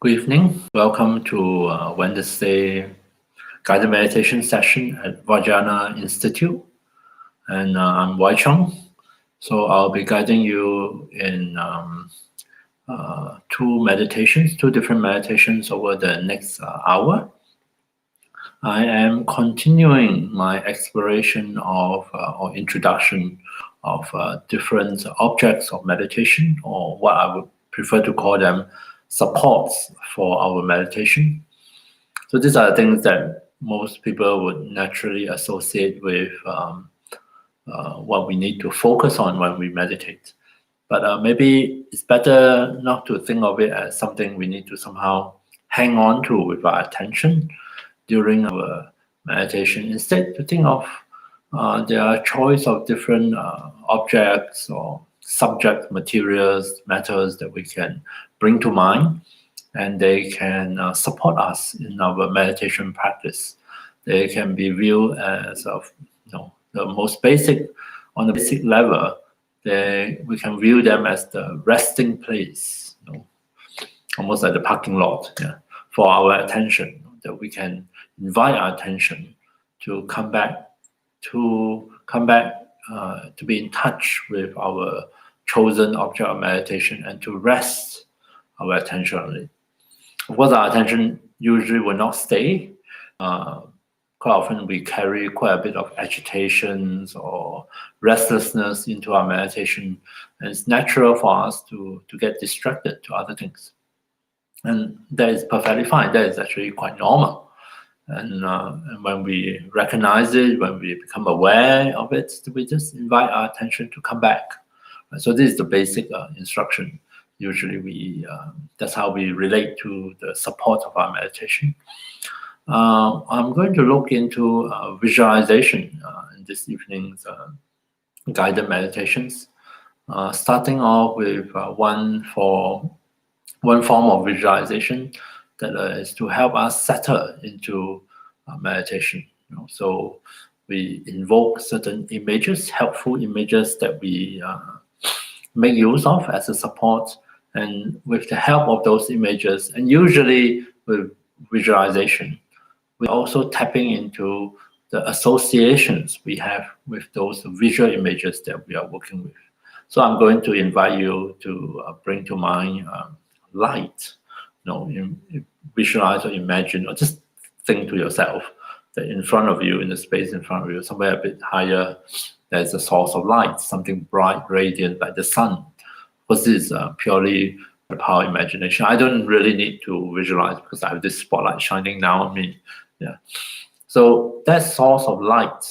Good evening. Welcome to Wednesday guided meditation session at Vajrayana Institute. And I'm Wai Cheong. So I'll be guiding you in two different meditations over the next hour. I am continuing my exploration of or introduction of different objects of meditation, or what I would prefer to call them supports for our meditation. So these are things that most people would naturally associate with what we need to focus on when we meditate. But maybe it's better not to think of it as something we need to somehow hang on to with our attention during our meditation. Instead, to think of their choice of different objects or subject materials, matters that we can bring to mind, and they can support us in our meditation practice. They can be viewed as the most basic, on the basic level. We can view them as the resting place, almost like the parking lot, for our attention. That we can invite our attention to come back to be in touch with our chosen object of meditation and to rest our attention on it. Of course, our attention usually will not stay. Quite often we carry quite a bit of agitations or restlessness into our meditation, and it's natural for us to get distracted to other things. And that is perfectly fine. That is actually quite normal. And when we recognize it, when we become aware of it, we just invite our attention to come back. So this is the basic instruction. Usually that's how we relate to the support of our meditation. I'm going to look into visualization in this evening's guided meditations, starting off with one form of visualization that is to help us settle into meditation. So we invoke certain images, helpful images that we make use of as a support, and with the help of those images, and usually with visualization, we're also tapping into the associations we have with those visual images that we are working with. So I'm going to invite you to bring to mind light. Visualize or imagine, or just think to yourself that in front of you, in the space in front of you, somewhere a bit higher, there's a source of light, something bright, radiant, like the sun. Because this is purely the power of imagination. I don't really need to visualize because I have this spotlight shining down on me. Yeah. So that source of light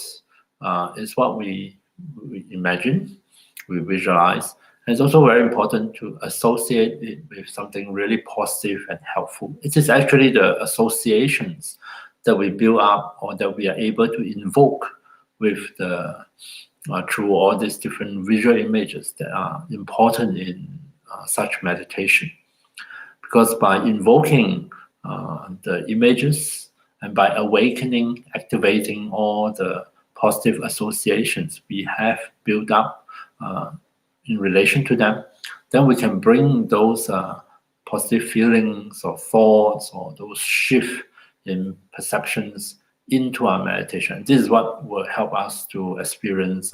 is what we imagine, we visualize. And it's also very important to associate it with something really positive and helpful. It is actually the associations that we build up or that we are able to invoke with through all these different visual images that are important in such meditation. Because by invoking the images and by awakening, activating all the positive associations we have built up in relation to them, then we can bring those positive feelings or thoughts or those shift in perceptions into our meditation. This is what will help us to experience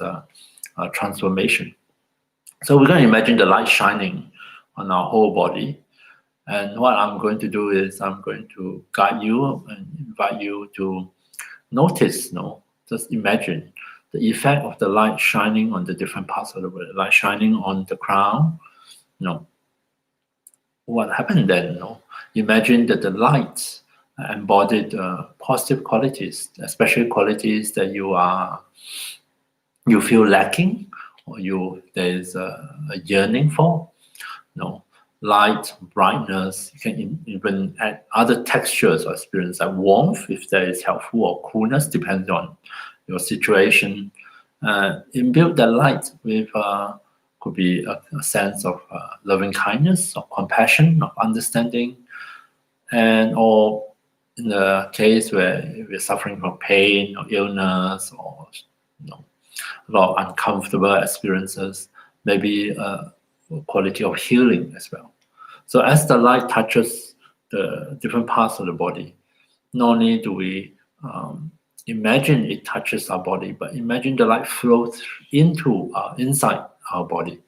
transformation. So we're going to imagine the light shining on our whole body. And what I'm going to do is I'm going to guide you and invite you to notice, just imagine the effect of the light shining on the different parts of the body, light shining on the crown. What happened then? Imagine that the light embodied positive qualities, especially qualities that you feel lacking, or there is a yearning for. Light, brightness. You can even add other textures or experience, like warmth, if that is helpful, or coolness, depending on your situation. Imbue the light with could be a sense of loving kindness, of compassion, of understanding, or in the case where we're suffering from pain or illness or a lot of uncomfortable experiences, maybe a quality of healing as well. So as the light touches the different parts of the body. Not only do we imagine it touches our body, but imagine the light flows into inside our body,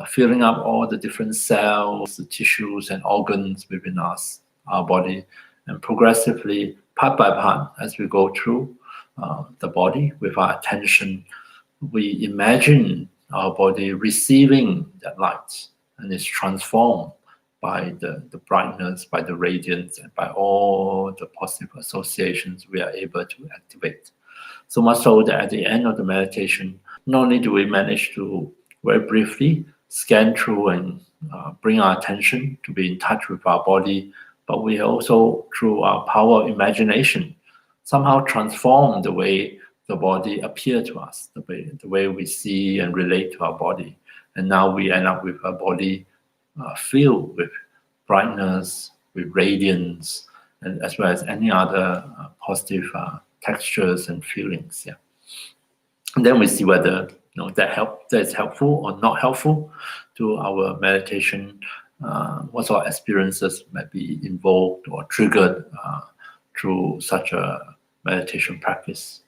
filling up all the different cells, the tissues, and organs within us, our body, and progressively, part by part, as we go through the body with our attention, we imagine our body receiving that light, and it's transformed by the brightness, by the radiance, and by all the positive associations we are able to activate. So much so that at the end of the meditation, not only do we manage to very briefly scan through and bring our attention to be in touch with our body, but we also, through our power of imagination, somehow transform the way the body appears to us, the way we see and relate to our body. And now we end up with a body filled with brightness, with radiance, and as well as any other positive textures and feelings. Yeah. And then we see whether that is helpful or not helpful to our meditation. What sort of experiences might be involved or triggered through such a meditation practice.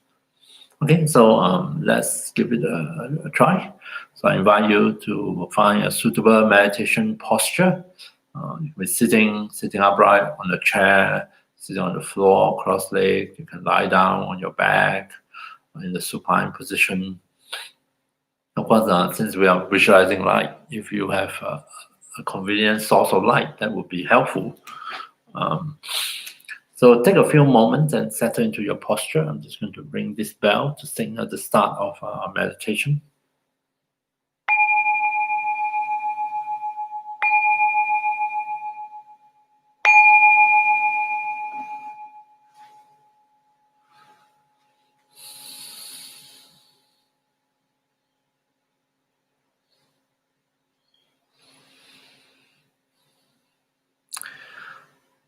Okay, so let's give it a try. So I invite you to find a suitable meditation posture. We're sitting upright on the chair, sitting on the floor, cross-legged. You can lie down on your back in the supine position. Of course, since we are visualizing light, if you have a convenient source of light, that would be helpful. So take a few moments and settle into your posture. I'm just going to ring this bell to signal the start of our meditation.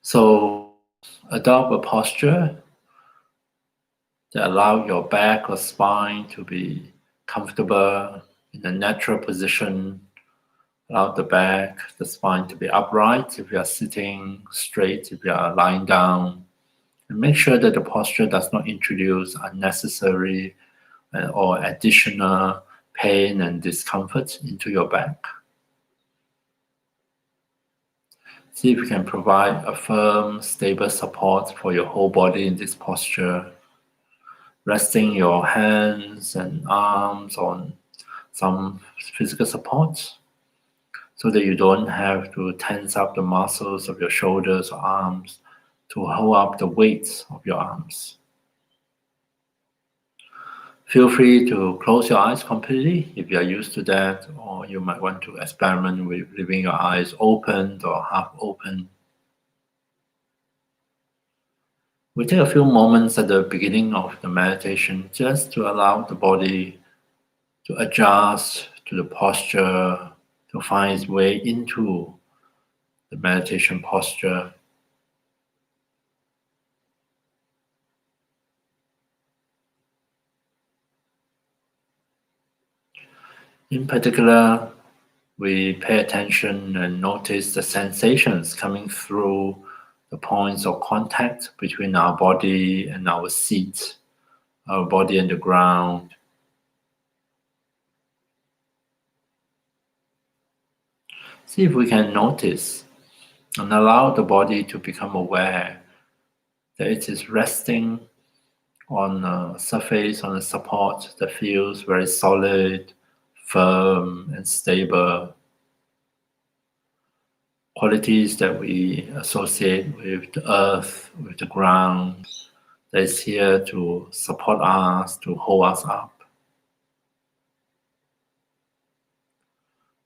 So adopt a posture that allows your back or spine to be comfortable in a natural position. Allow the back, the spine to be upright if you are sitting, straight if you are lying down. And make sure that the posture does not introduce unnecessary or additional pain and discomfort into your back. See if you can provide a firm, stable support for your whole body in this posture. Resting your hands and arms on some physical support so that you don't have to tense up the muscles of your shoulders or arms to hold up the weight of your arms. Feel free to close your eyes completely if you are used to that, or you might want to experiment with leaving your eyes open or half open. We take a few moments at the beginning of the meditation just to allow the body to adjust to the posture, to find its way into the meditation posture. In particular, we pay attention and notice the sensations coming through the points of contact between our body and our seat, our body and the ground. See if we can notice and allow the body to become aware that it is resting on a surface, on a support that feels very solid, firm, and stable. Qualities that we associate with the earth, with the ground, that is here to support us, to hold us up.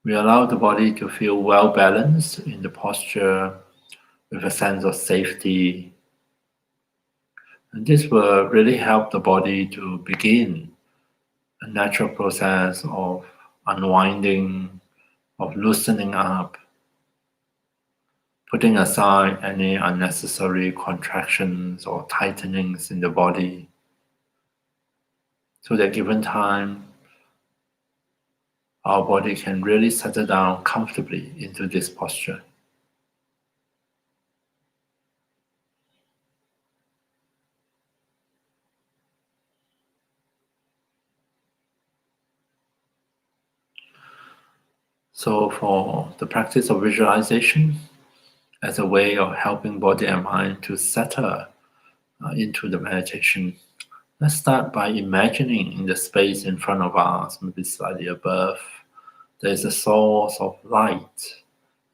We allow the body to feel well balanced in the posture with a sense of safety. And this will really help the body to begin a natural process of unwinding, of loosening up, putting aside any unnecessary contractions or tightenings in the body, so that given time, our body can really settle down comfortably into this posture. So for the practice of visualization, as a way of helping body and mind to settle into the meditation, let's start by imagining in the space in front of us, maybe slightly above, there is a source of light,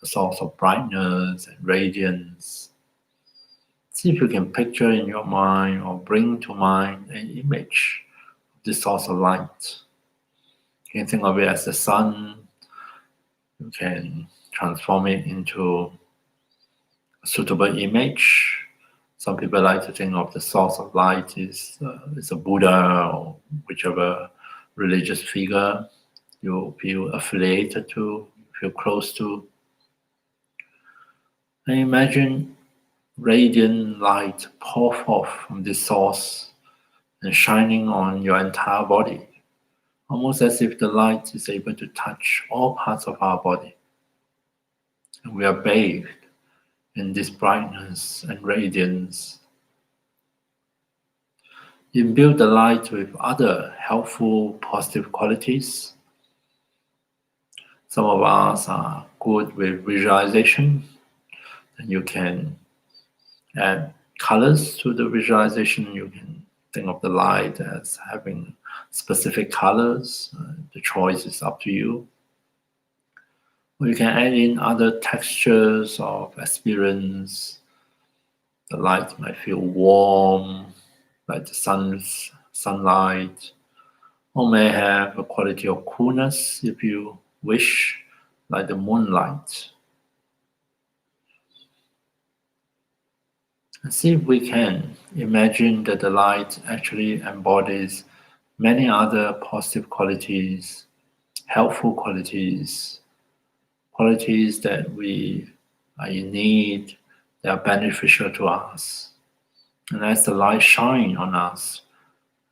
a source of brightness and radiance. See if you can picture in your mind or bring to mind an image of this source of light. You can think of it as the sun. You can transform it into a suitable image. Some people like to think of the source of light is a Buddha or whichever religious figure you feel affiliated to, feel close to. And imagine radiant light pour forth from this source and shining on your entire body, almost as if the light is able to touch all parts of our body. And we are bathed in this brightness and radiance. Imbue the light with other helpful, positive qualities. Some of us are good with visualization, and you can add colors to the visualization. You can think of the light as having specific colors. The choice is up to you. Or you can add in other textures of experience. The light might feel warm, like the sunlight, or may have a quality of coolness if you wish, like the moonlight. And see if we can imagine that the light actually embodies many other positive qualities, helpful qualities, qualities that we are in need, that are beneficial to us. And as the light shines on us,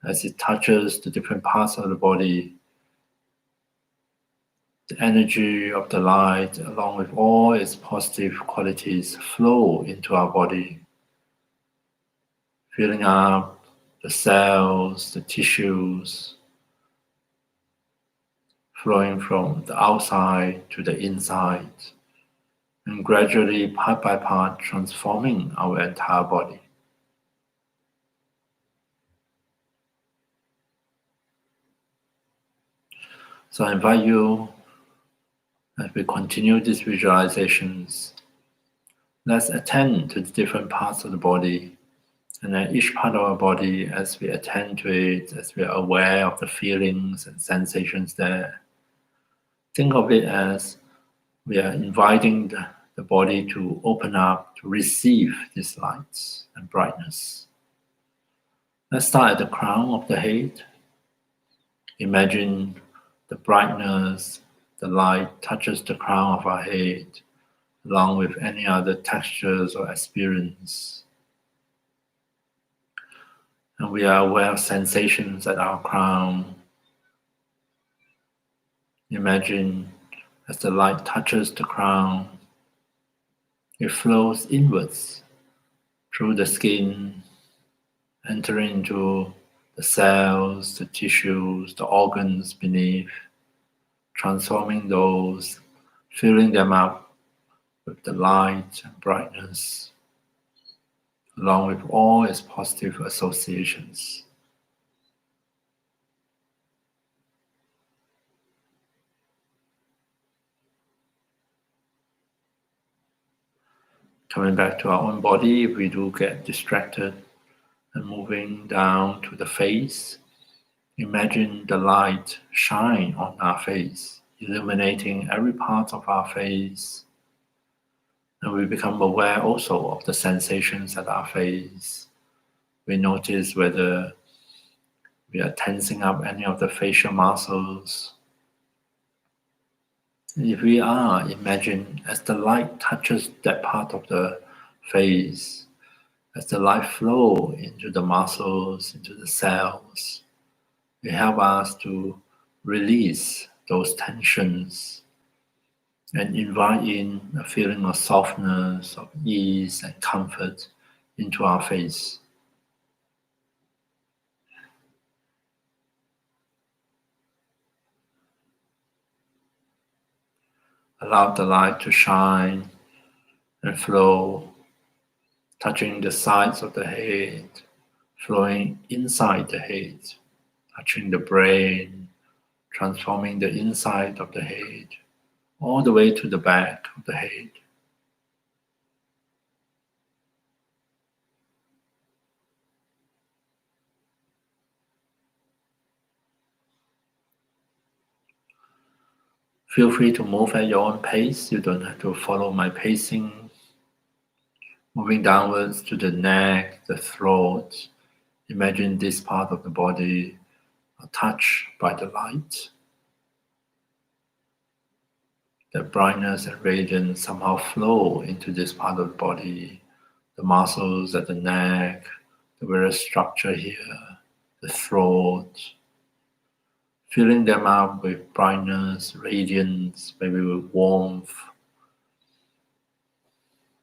as it touches the different parts of the body, the energy of the light, along with all its positive qualities, flow into our body, filling up the cells, the tissues, flowing from the outside to the inside, and gradually, part by part, transforming our entire body. So I invite you, as we continue these visualizations, let's attend to the different parts of the body. And at each part of our body, as we attend to it, as we are aware of the feelings and sensations there, think of it as we are inviting the body to open up, to receive these lights and brightness. Let's start at the crown of the head. Imagine the brightness, the light touches the crown of our head, along with any other textures or experience. And we are aware of sensations at our crown. Imagine as the light touches the crown, it flows inwards through the skin, entering into the cells, the tissues, the organs beneath, transforming those, filling them up with the light and brightness, along with all its positive associations. Coming back to our own body, if we do get distracted and moving down to the face, imagine the light shine on our face, illuminating every part of our face. And we become aware also of the sensations at our face. We notice whether we are tensing up any of the facial muscles. And if we are, imagine as the light touches that part of the face, as the light flows into the muscles, into the cells, it helps us to release those tensions and invite in a feeling of softness, of ease and comfort into our face. Allow the light to shine and flow, touching the sides of the head, flowing inside the head, touching the brain, transforming the inside of the head, all the way to the back of the head. Feel free to move at your own pace. You don't have to follow my pacing. Moving downwards to the neck, the throat. Imagine this part of the body touched by the light. The brightness and radiance somehow flow into this part of the body, the muscles at the neck, the various structure here, the throat, filling them up with brightness, radiance, maybe with warmth,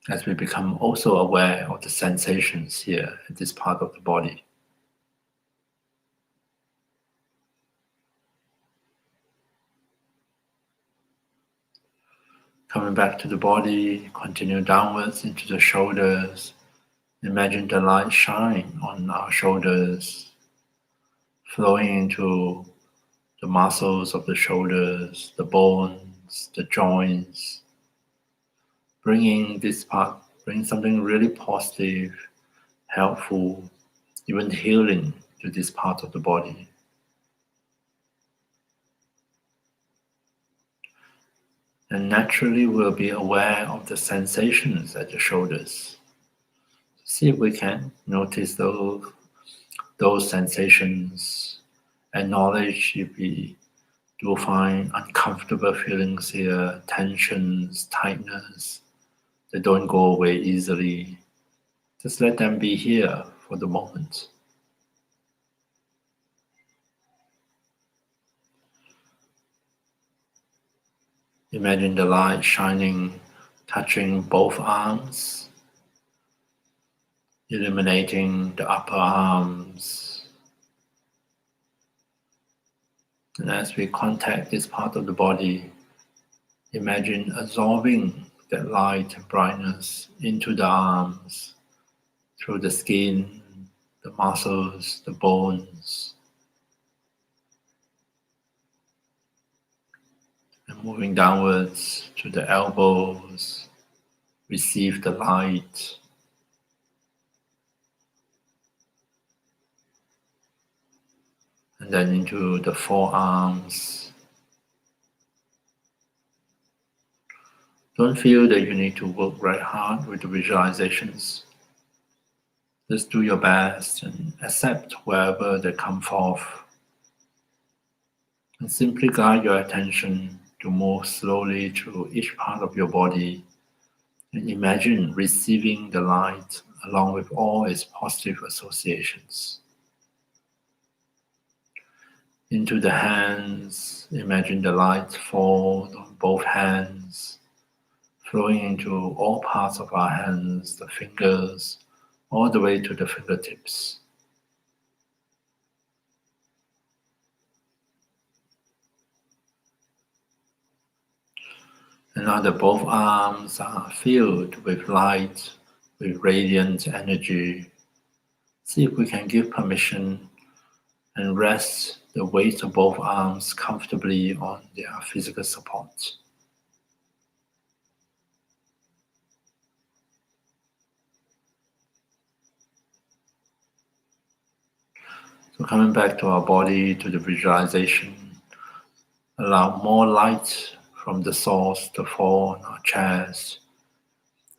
as we become also aware of the sensations here in this part of the body. Coming back to the body, continue downwards into the shoulders. Imagine the light shine on our shoulders, flowing into the muscles of the shoulders, the bones, the joints, bring something really positive, helpful, even healing to this part of the body. And naturally we'll be aware of the sensations at the shoulders. See if we can notice those sensations, acknowledge if we do find uncomfortable feelings here, tensions, tightness, they don't go away easily. Just let them be here for the moment. Imagine the light shining, touching both arms, illuminating the upper arms. And as we contact this part of the body, imagine absorbing that light and brightness into the arms, through the skin, the muscles, the bones. And moving downwards to the elbows, receive the light. And then into the forearms. Don't feel that you need to work very hard with the visualizations. Just do your best and accept wherever they come forth. And simply guide your attention to move slowly through each part of your body and imagine receiving the light along with all its positive associations. Into the hands, imagine the light fall on both hands, flowing into all parts of our hands, the fingers, all the way to the fingertips. And now that both arms are filled with light, with radiant energy, see if we can give permission and rest the weight of both arms comfortably on their physical support. So coming back to our body, to the visualization, allow more light from the source to fall on our chest,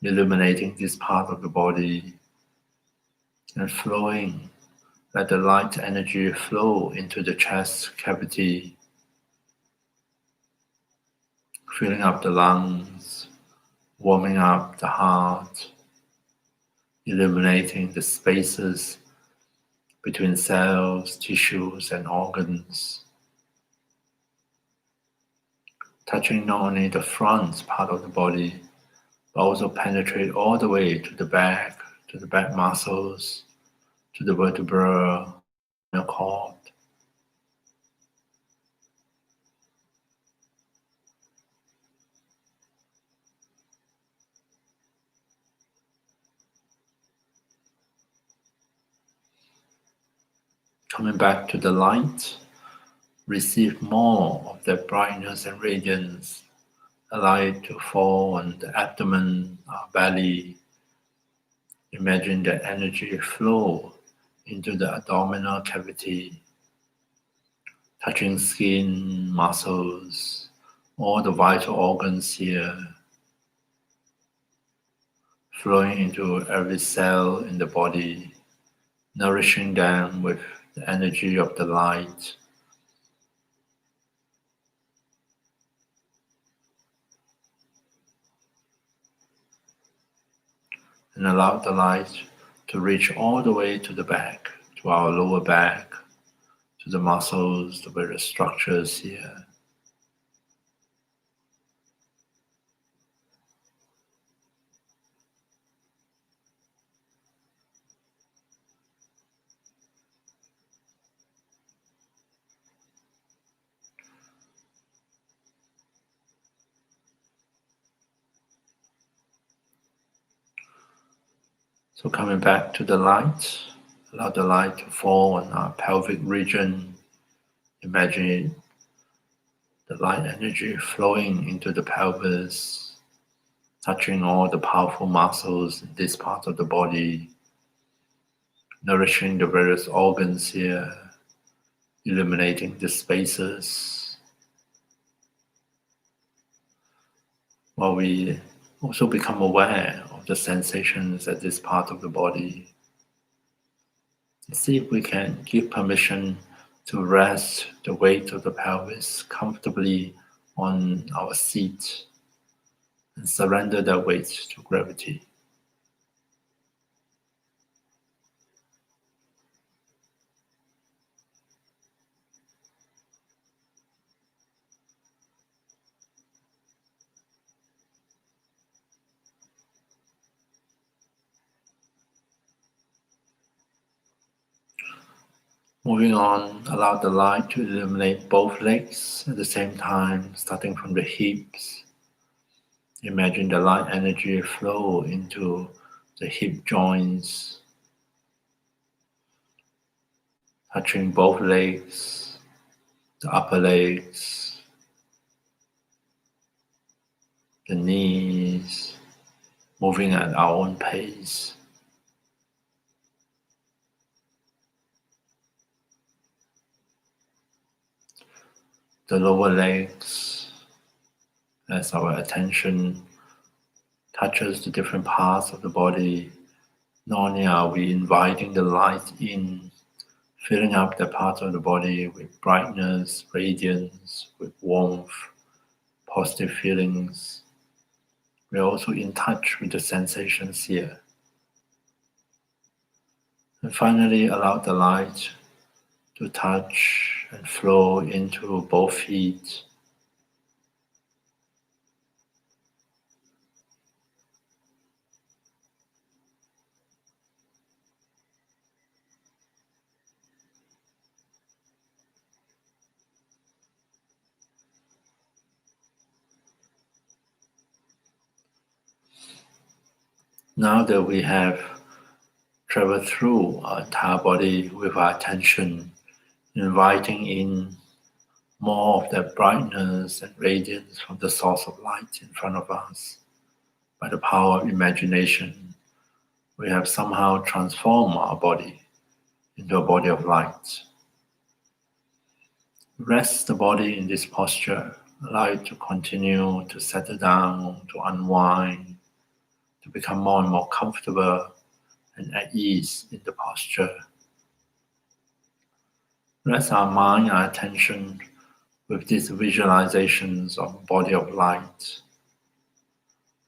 illuminating this part of the body and flowing. Let the light energy flow into the chest cavity, filling up the lungs, warming up the heart, illuminating the spaces between cells, tissues, and organs, touching not only the front part of the body, but also penetrate all the way to the back muscles, to the vertebra, spinal cord. Coming back to the light, receive more of that brightness and radiance. Allow it to fall on the abdomen, our belly. Imagine that energy flow into the abdominal cavity, touching skin, muscles, all the vital organs here, flowing into every cell in the body, nourishing them with the energy of the light. And allow the light to reach all the way to the back, to our lower back, to the muscles, the various structures here. So coming back to the light, allow the light to fall on our pelvic region. Imagine the light energy flowing into the pelvis, touching all the powerful muscles in this part of the body, nourishing the various organs here, illuminating the spaces, while we also become aware of the sensations at this part of the body. See if we can give permission to rest the weight of the pelvis comfortably on our seat and surrender that weight to gravity. Moving on, allow the light to illuminate both legs at the same time, starting from the hips. Imagine the light energy flow into the hip joints, touching both legs, the upper legs, the knees, moving at our own pace. The lower legs, as our attention touches the different parts of the body, not only are we inviting the light in, filling up the part of the body with brightness, radiance, with warmth, positive feelings, we're also in touch with the sensations here. And finally, allow the light to touch and flow into both feet. Now that we have traveled through our entire body with our attention, inviting in more of that brightness and radiance from the source of light in front of us. By the power of imagination, we have somehow transformed our body into a body of light. Rest the body in this posture, allow it to continue to settle down, to unwind, to become more and more comfortable and at ease in the posture. Rest our mind, our attention with these visualizations of a body of light,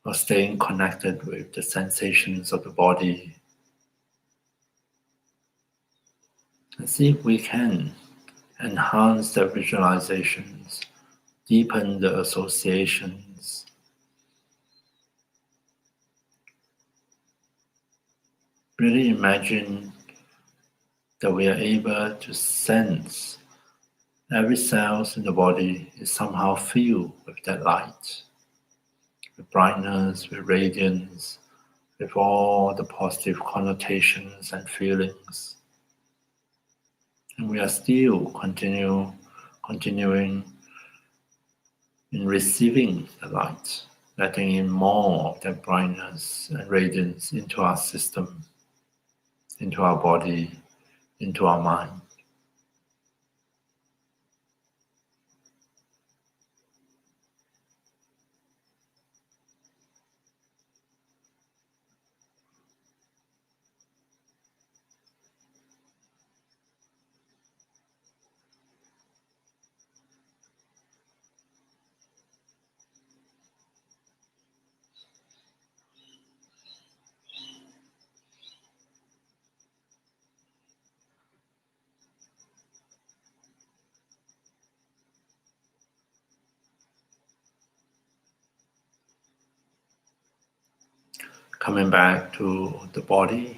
or staying connected with the sensations of the body. And see if we can enhance the visualizations, deepen the associations. Really imagine that we are able to sense every cell in the body is somehow filled with that light, with brightness, with radiance, with all the positive connotations and feelings. And we are still continuing in receiving the light, letting in more of that brightness and radiance into our system, into our body, into our mind. Coming back to the body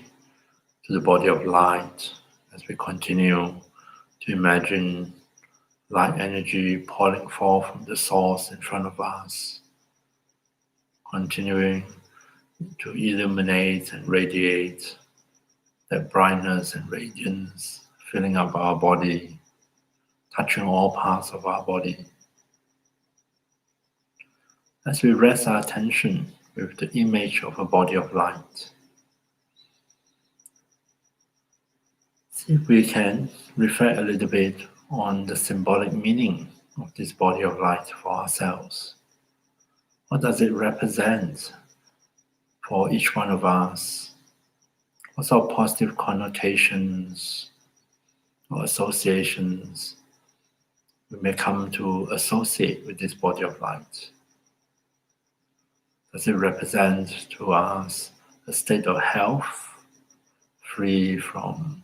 of light, as we continue to imagine light energy pouring forth from the source in front of us, continuing to illuminate and radiate that brightness and radiance, filling up our body, touching all parts of our body. As we rest our attention with the image of a body of light, see if we can reflect a little bit on the symbolic meaning of this body of light for ourselves. What does it represent for each one of us? What sort of positive connotations or associations we may come to associate with this body of light? Does it represent to us a state of health, free from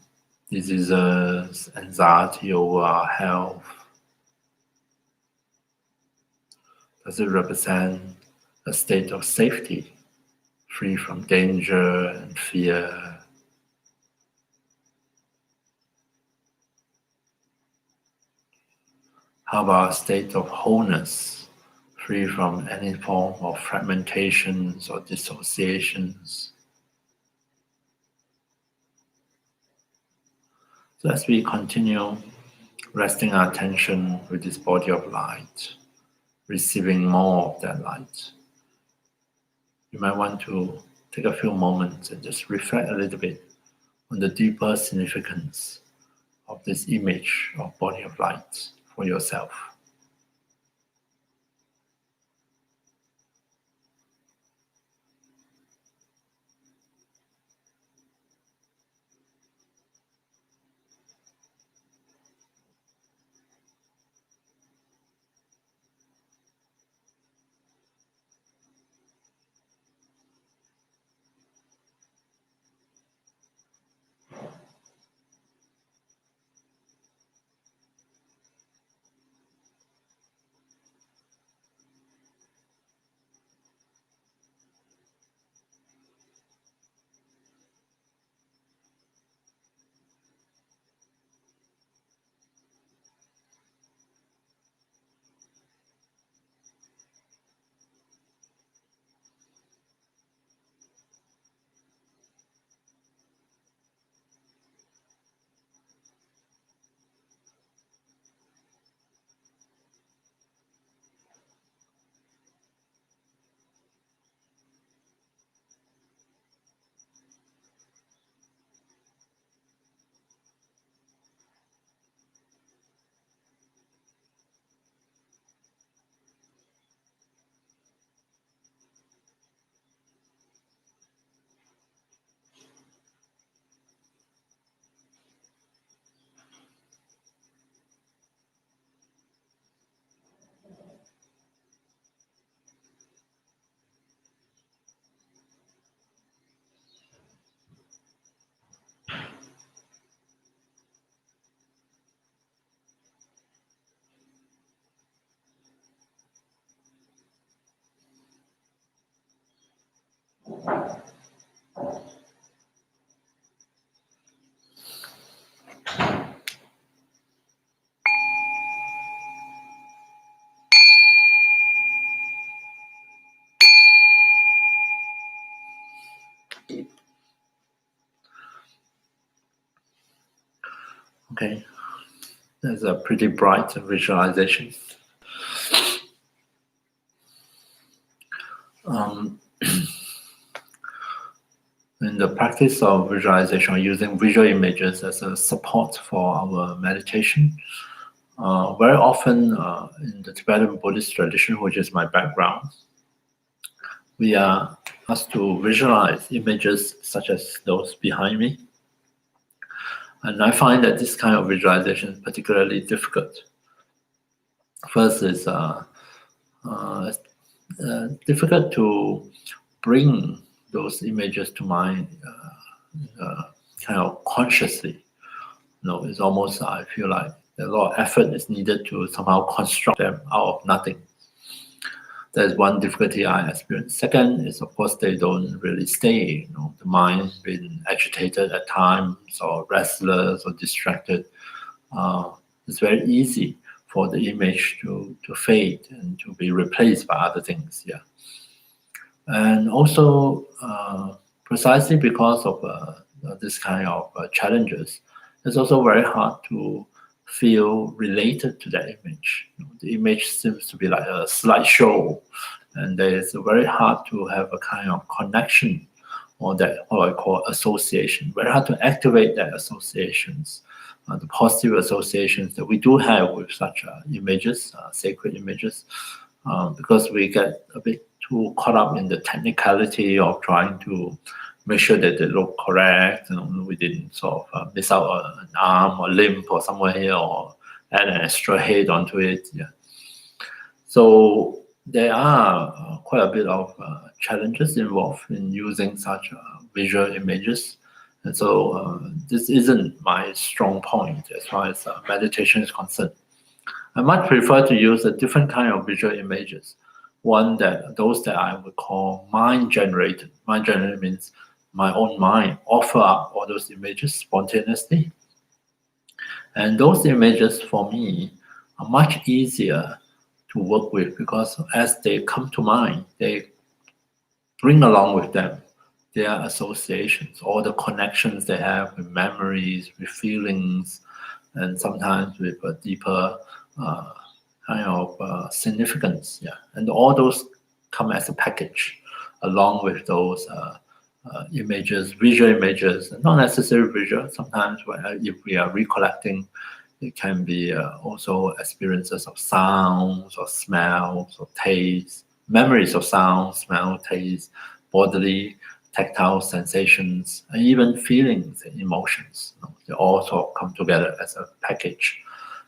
diseases, anxiety over our health? Does it represent a state of safety, free from danger and fear? How about a state of wholeness, free from any form of fragmentations or dissociations? So as we continue resting our attention with this body of light, receiving more of that light, you might want to take a few moments and just reflect a little bit on the deeper significance of this image of body of light for yourself. Okay, there's a pretty bright visualization. In the practice of visualization, using visual images as a support for our meditation, very often in the Tibetan Buddhist tradition, which is my background, we are asked to visualize images such as those behind me. And I find that this kind of visualization is particularly difficult. First, it's difficult to bring those images to mind kind of consciously. It's almost, I feel like a lot of effort is needed to somehow construct them out of nothing. There's one difficulty I experience. Second is, of course, they don't really stay. The mind been agitated at times, or restless, or distracted. It's very easy for the image to fade and to be replaced by other things. Yeah, and also precisely because of this kind of challenges, it's also very hard to feel related to that image. The image seems to be like a slideshow, and it's very hard to have a kind of connection, or that what I call association. Very hard to activate that associations, the positive associations that we do have with such images, sacred images, because we get a bit too caught up in the technicality of trying to make sure that they look correct. We didn't sort of miss out an arm or limb or somewhere here, or add an extra head onto it. Yeah. So there are quite a bit of challenges involved in using such visual images. And so this isn't my strong point as far as meditation is concerned. I much prefer to use a different kind of visual images. Those that I would call mind-generated. Mind-generated means my own mind offer up all those images spontaneously. And those images for me are much easier to work with, because as they come to mind, they bring along with them their associations, all the connections they have with memories, with feelings, and sometimes with a deeper kind of significance. Yeah, and all those come as a package along with those images, visual images, not necessarily visual. Sometimes if we are recollecting, it can be also experiences of sounds or smells or tastes, memories of sound, smell, taste, bodily, tactile sensations, and even feelings and emotions. They all sort of come together as a package.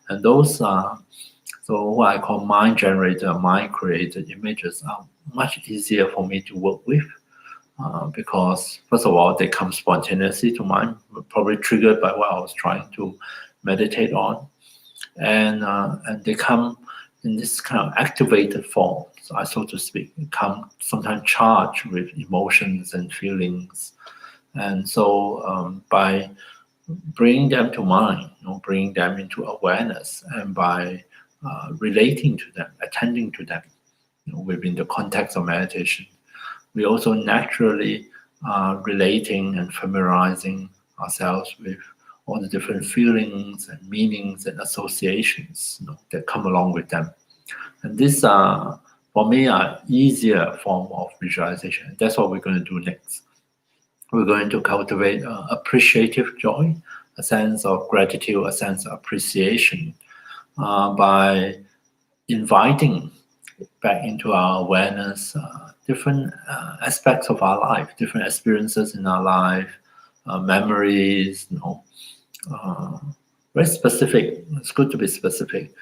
And those are, so what I call mind-generated, mind-created images are much easier for me to work with. Because first of all, they come spontaneously to mind, probably triggered by what I was trying to meditate on, and they come in this kind of activated form, so to speak. They come sometimes charged with emotions and feelings, and so by bringing them to mind, bringing them into awareness, and by relating to them, attending to them, within the context of meditation, we also naturally relating and familiarizing ourselves with all the different feelings and meanings and associations that come along with them. And this, for me, are easier form of visualization. That's what we're going to do next. We're going to cultivate appreciative joy, a sense of gratitude, a sense of appreciation, by inviting back into our awareness different aspects of our life, different experiences in our life, memories, very specific. It's good to be specific.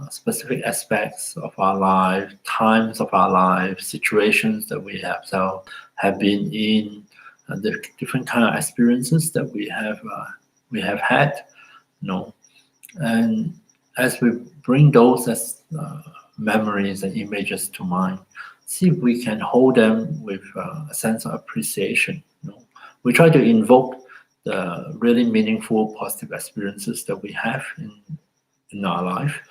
Specific aspects of our life, times of our life, situations that we have been in, the different kind of experiences that we have had, and as we bring those as memories and images to mind, see if we can hold them with a sense of appreciation. We try to invoke the really meaningful, positive experiences that we have in our life,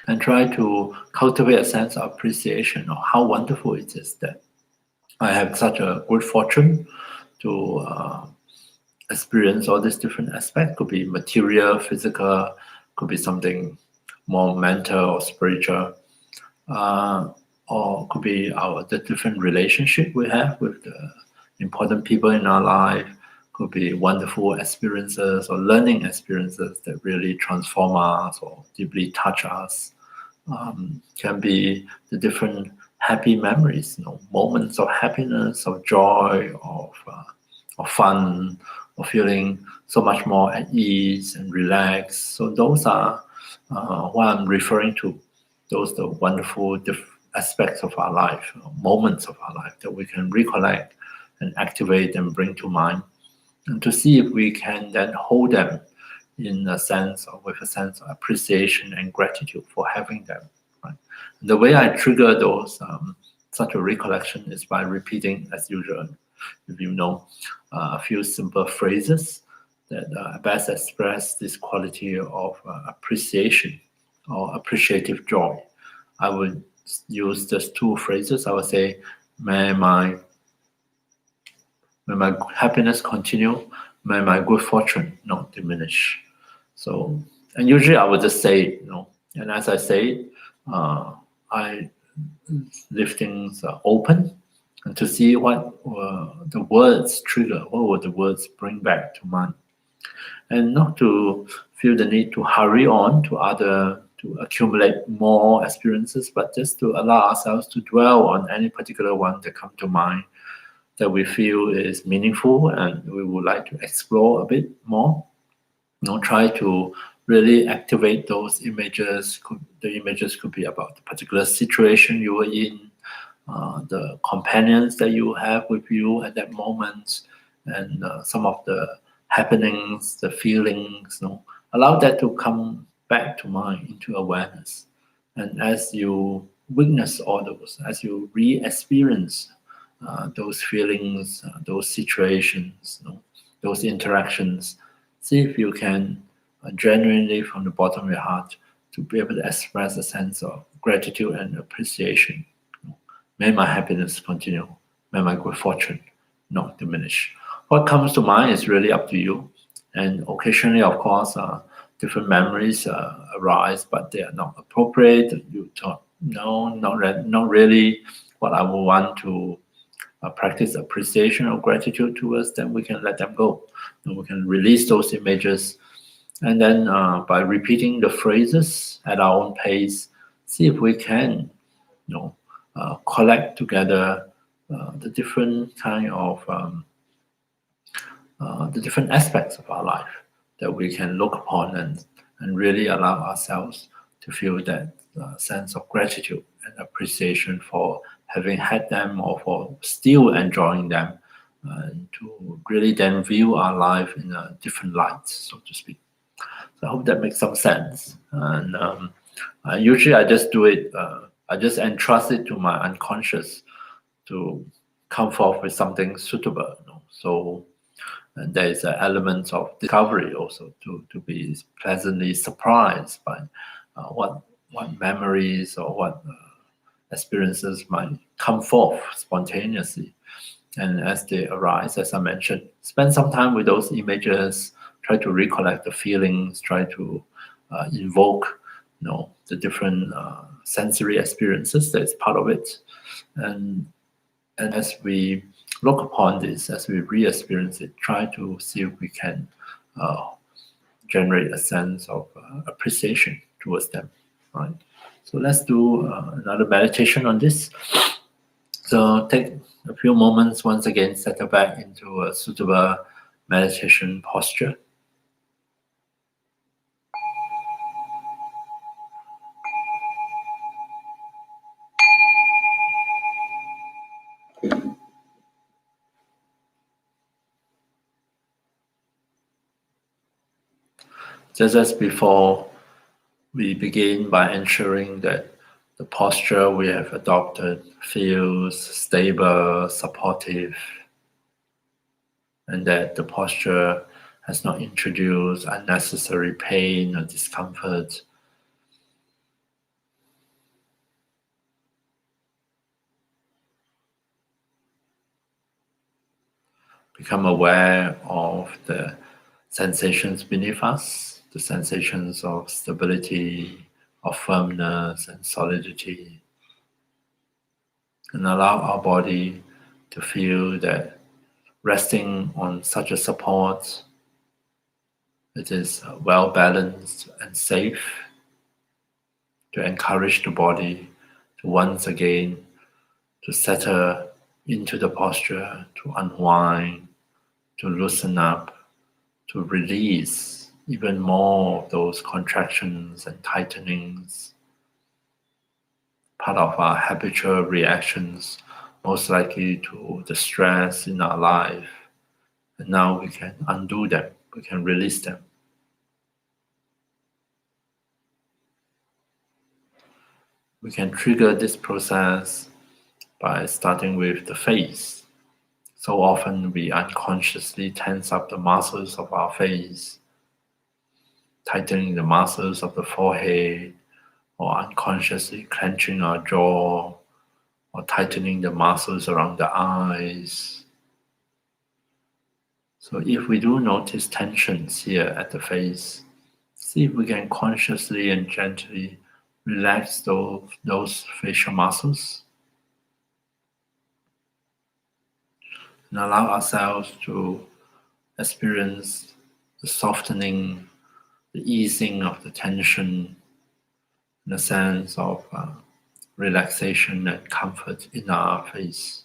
and try to cultivate a sense of appreciation of how wonderful it is that I have such a good fortune to experience all these different aspects. Could be material, physical, could be something more mental or spiritual, or could be the different relationship we have with the important people in our life, could be wonderful experiences or learning experiences that really transform us or deeply touch us. Can be the different happy memories, moments of happiness, of joy, of fun, of feeling so much more at ease and relaxed. So those are what I'm referring to. Those are the wonderful aspects of our life, moments of our life that we can recollect and activate and bring to mind, and to see if we can then hold them in a sense or with a sense of appreciation and gratitude for having them. Right? The way I trigger those such a recollection is by repeating, as usual, if you know, a few simple phrases that best express this quality of appreciation or appreciative joy. I would use just two phrases. I would say, may my happiness continue, may my good fortune not diminish. So, and usually I would just say it, and as I say it, I leave things open and to see what the words trigger, what would the words bring back to mind, and not to feel the need to hurry on to accumulate more experiences, but just to allow ourselves to dwell on any particular one that come to mind that we feel is meaningful and we would like to explore a bit more. Try to really activate those images. The images could be about the particular situation you were in, the companions that you have with you at that moment, and some of the happenings, the feelings. Allow that to come back to mind, into awareness. And as you witness all those, as you re-experience those feelings, those situations, those interactions, see if you can genuinely, from the bottom of your heart, to be able to express a sense of gratitude and appreciation. May my happiness continue. May my good fortune not diminish. What comes to mind is really up to you. And occasionally, of course, different memories arise, but they are not appropriate. You thought, no, not really what I would want to practice appreciation or gratitude towards, then we can let them go. And we can release those images. And then by repeating the phrases at our own pace, see if we can, collect together the different kind of the different aspects of our life that we can look upon and really allow ourselves to feel that sense of gratitude and appreciation for having had them or for still enjoying them, and to really then view our life in a different light, so to speak. So I hope that makes some sense. And usually I just do it, I just entrust it to my unconscious to come forth with something suitable. So and there is an element of discovery also to be pleasantly surprised by what memories or what experiences might come forth spontaneously. And as they arise, as I mentioned, spend some time with those images, try to recollect the feelings, try to invoke the different sensory experiences that is part of it. And as we look upon this, as we re-experience it, try to see if we can generate a sense of appreciation towards them, right? So let's do another meditation on this. So take a few moments, once again, settle back into a suitable meditation posture. Just as before, we begin by ensuring that the posture we have adopted feels stable, supportive, and that the posture has not introduced unnecessary pain or discomfort. Become aware of the sensations beneath us, the sensations of stability, of firmness and solidity, and allow our body to feel that resting on such a support, it is well balanced and safe, to encourage the body to once again to settle into the posture, to unwind, to loosen up, to release even more of those contractions and tightenings, part of our habitual reactions, most likely to the stress in our life. And now we can undo them, we can release them. We can trigger this process by starting with the face. So often we unconsciously tense up the muscles of our face, tightening the muscles of the forehead, or unconsciously clenching our jaw, or tightening the muscles around the eyes. So if we do notice tensions here at the face, see if we can consciously and gently relax those facial muscles and allow ourselves to experience the softening, the easing of the tension, and a sense of relaxation and comfort in our face.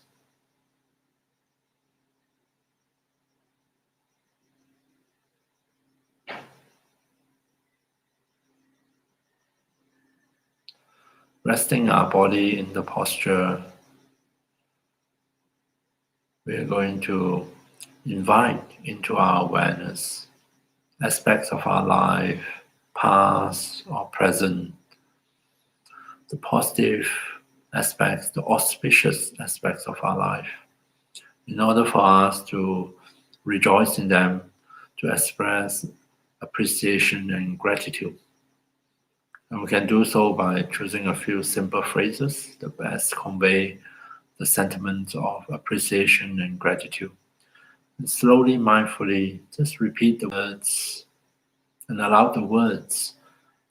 Resting our body in the posture, we are going to invite into our awareness aspects of our life, past or present, the positive aspects, the auspicious aspects of our life, in order for us to rejoice in them, to express appreciation and gratitude. And we can do so by choosing a few simple phrases that best convey the sentiment of appreciation and gratitude. And slowly, mindfully, just repeat the words and allow the words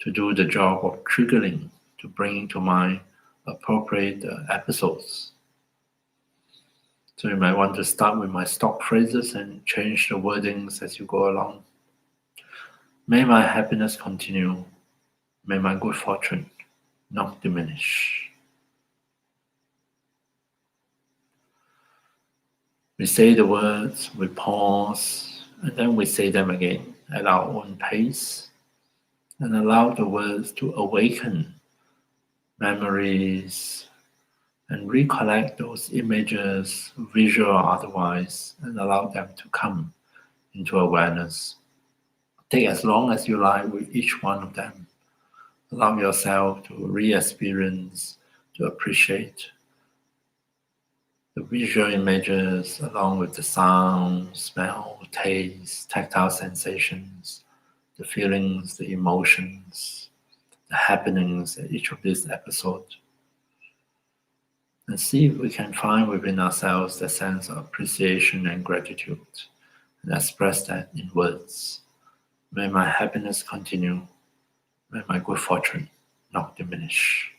to do the job of triggering, to bring to mind appropriate episodes. So you might want to start with my stock phrases and change the wordings as you go along. May my happiness continue. May my good fortune not diminish. We say the words, we pause, and then we say them again at our own pace, and allow the words to awaken memories and recollect those images, visual or otherwise, and allow them to come into awareness. Take as long as you like with each one of them. Allow yourself to re-experience, to appreciate the visual images along with the sound, smell, taste, tactile sensations, the feelings, the emotions, the happenings at each of these episodes. And see if we can find within ourselves the sense of appreciation and gratitude, and express that in words. May my happiness continue. May my good fortune not diminish.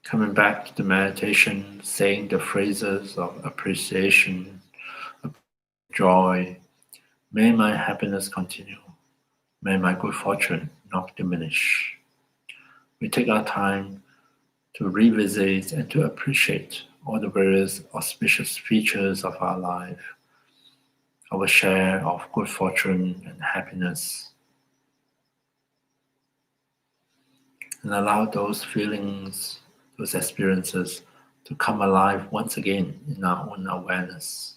Coming back to the meditation, saying the phrases of appreciation, joy, may my happiness continue, may my good fortune not diminish. We take our time to revisit and to appreciate all the various auspicious features of our life, our share of good fortune and happiness. and allow those feelings, those experiences to come alive once again in our own awareness.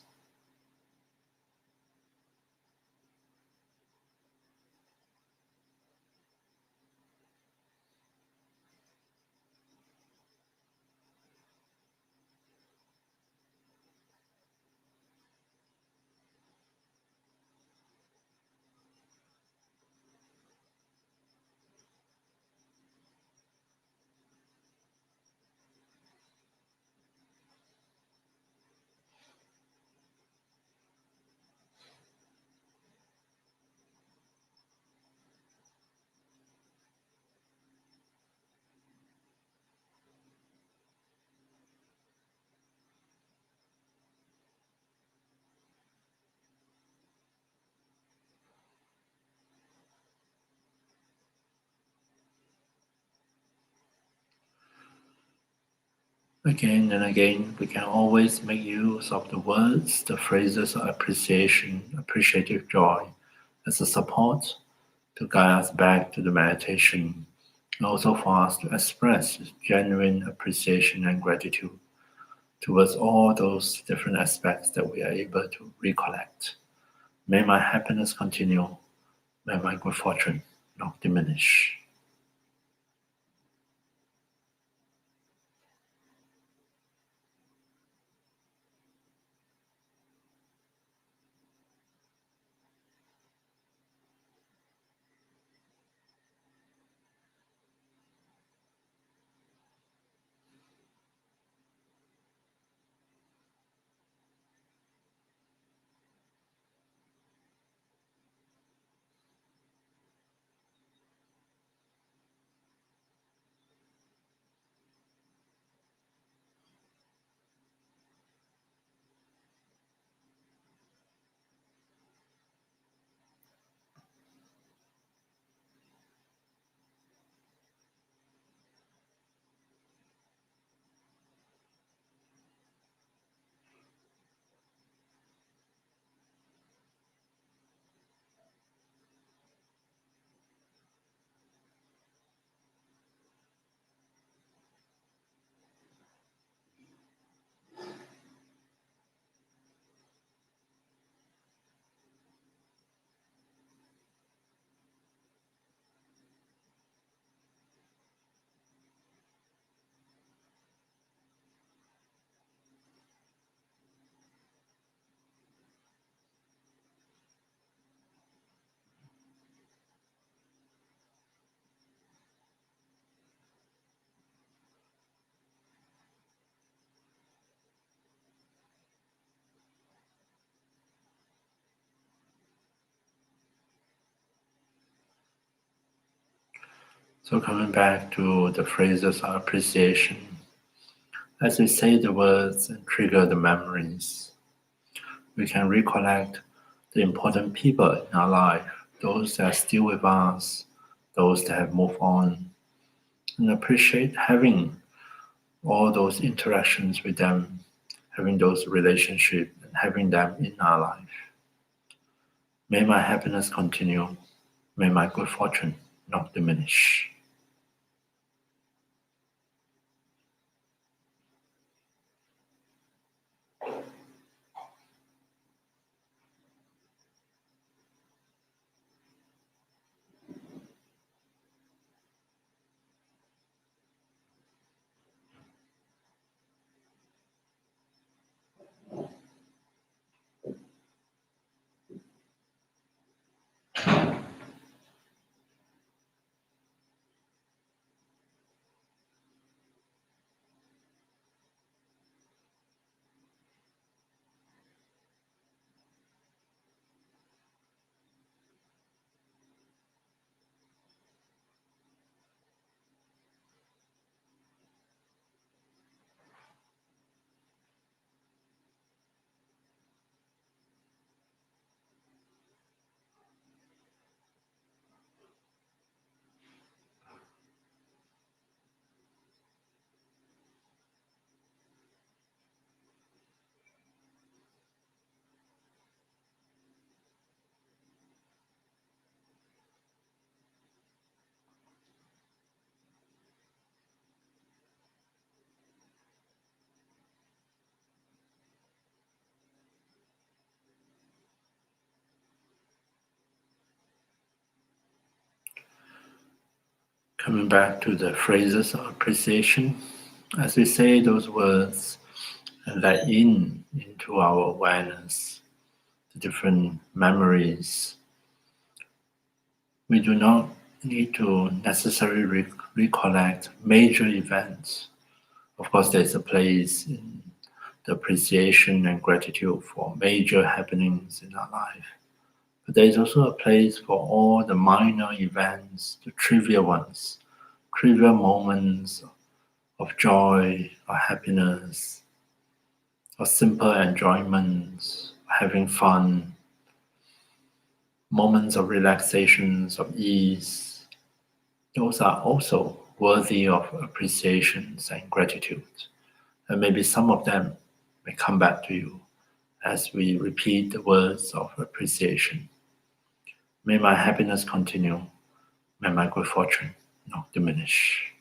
Again and again, we can always make use of the words, the phrases of appreciation, appreciative joy as a support to guide us back to the meditation, and also for us to express genuine appreciation and gratitude towards all those different aspects that we are able to recollect. May my happiness continue. May my good fortune not diminish. So coming back to the phrases of appreciation, as we say the words and trigger the memories, we can recollect the important people in our life, those that are still with us, those that have moved on, and appreciate having all those interactions with them, having those relationships, and having them in our life. May my happiness continue. May my good fortune not diminish. Coming back to the phrases of appreciation, as we say those words and let into our awareness the different memories, we do not need to necessarily recollect major events. Of course, there's a place in the appreciation and gratitude for major happenings in our life. But there is also a place for all the minor events, the trivial ones, trivial moments of joy or happiness, or simple enjoyments, having fun, moments of relaxations, of ease. Those are also worthy of appreciations and gratitude. And maybe some of them may come back to you as we repeat the words of appreciation. May my happiness continue. May my good fortune not diminish.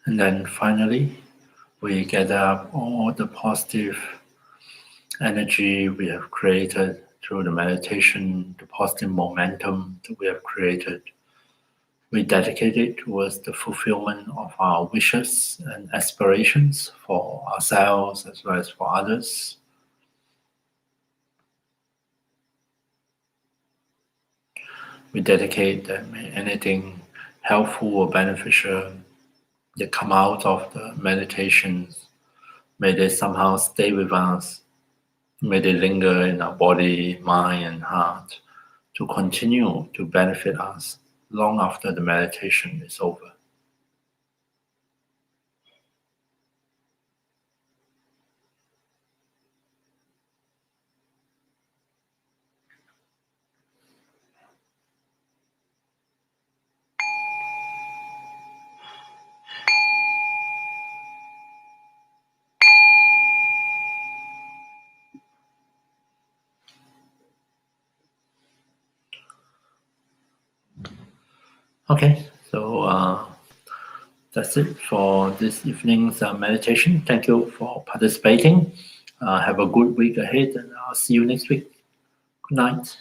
And then finally, we gather up all the positive energy we have created through the meditation, the positive momentum that we have created. We dedicate it towards the fulfillment of our wishes and aspirations for ourselves as well as for others. We dedicate that anything helpful or beneficial that come out of the meditations, may they somehow stay with us. May they linger in our body, mind, and heart to continue to benefit us long after the meditation is over. Okay, so that's it for this evening's meditation. Thank you for participating. Have a good week ahead, and I'll see you next week. Good night.